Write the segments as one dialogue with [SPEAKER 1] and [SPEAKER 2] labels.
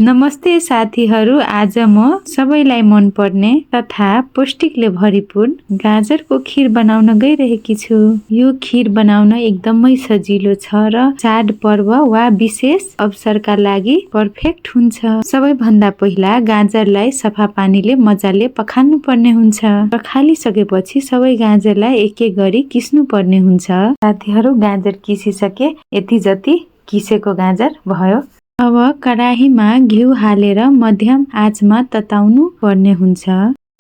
[SPEAKER 1] नमस्ते साथीहरू, आज म सबैलाई मनपर्ने तथा पौष्टिकले भरिपूर्ण गाजरको खीर बनाउन गइरहेकी छु। यो खीर बनाउन एकदमै सजिलो छ र चाडपर्व वा विशेष अवसरका लागि पर्फेक्ट हुन्छ। सबैभन्दा पहिला गाजरलाई सफा पानीले मजाले पखाल्नु पर्ने हुन्छ। पखालिसकेपछि सबै गाजरलाई एक एक गरी किस्नु पर्ने हुन्छ। साथीहरू, गाजर किसिसके। यति जति किसेको गाजर भयो। अब कराहीमा घिउ हालेर मध्यम आँचमा तताउनु पर्ने हुन्छ।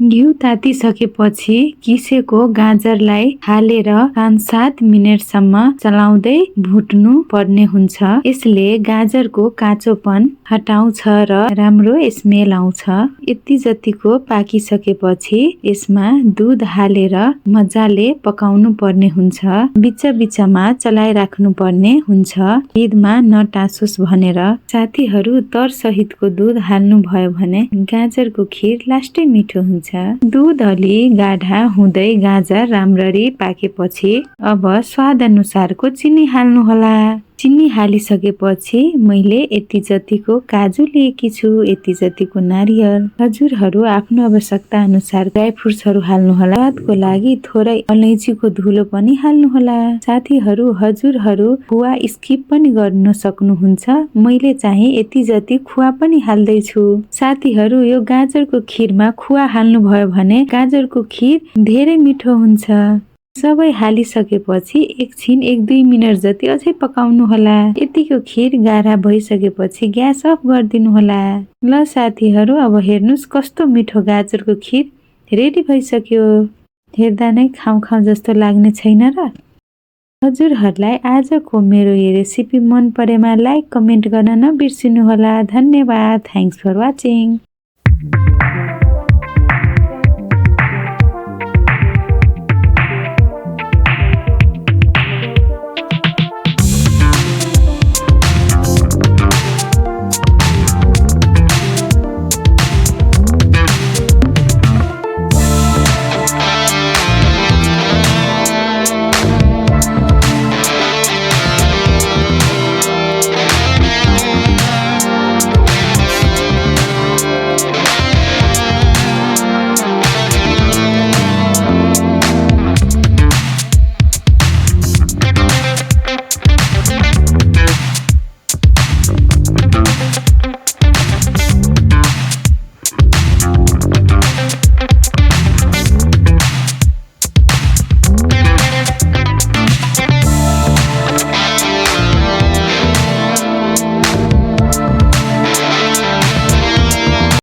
[SPEAKER 1] घिउ तातिसकेपछि किसेको गाजरलाई हालेर 5-7 मिनेटसम्म चलाउँदै भुट्नु पर्ने हुन्छ। यसले गाजरको काँचोपन हटाउँछ र राम्रो स्मेल आउँछ। यति जतिको पाकिसकेपछि यसमा दुध हालेर मजाले पकाउनु पर्ने हुन्छ। बिच बिचमा चलाइराख्नु पर्ने हुन्छ, खीरमा नटासोस् भनेर। साथीहरू, तर सहितको दुध हाल्नु भयो भने गाजरको खीर लास्टै मिठो हुन्छ। दुध अलि गाढा हुँदै गाजर राम्ररी पाकेपछि अब स्वाद अनुसारको चिनी हाल्नुहोला। चिनी हालिसकेपछि मैले यति जतिको काजु लिएकी छु, यति जतिको नारियल। हजुरहरू आफ्नो आवश्यकता अनुसार ड्राई फ्रुट्सहरू हाल्नुहोला। स्वादको लागि थोरै अलैँचीको धुलो पनि हाल्नुहोला। साथीहरू, हजुरहरू खुवा स्किप पनि गर्न सक्नुहुन्छ। मैले चाहिँ यति जति खुवा पनि हाल्दैछु। साथीहरू, यो गाजरको खीरमा खुवा हाल्नुभयो भने गाजरको खीर धेरै मिठो हुन्छ। सबै हालिसकेपछि एकछिन 1-2 मिनट जति अझै पकाउनु होला। यतिको खीर गाढा भइसकेपछि ग्यास अफ गरिदिनु होला। ल साथीहरू, अब हेर्नुस् कस्तो मिठो गाजरको खीर रेडी भइसक्यो। हेर्दा नै खाउँ खाउँ जस्तो लाग्ने छैन र? हजुरहरूलाई आजको मेरो यो रेसिपी मन परेमा लाइक कमेन्ट गर्न नबिर्सिनु होला। धन्यवाद। Thanks for watching.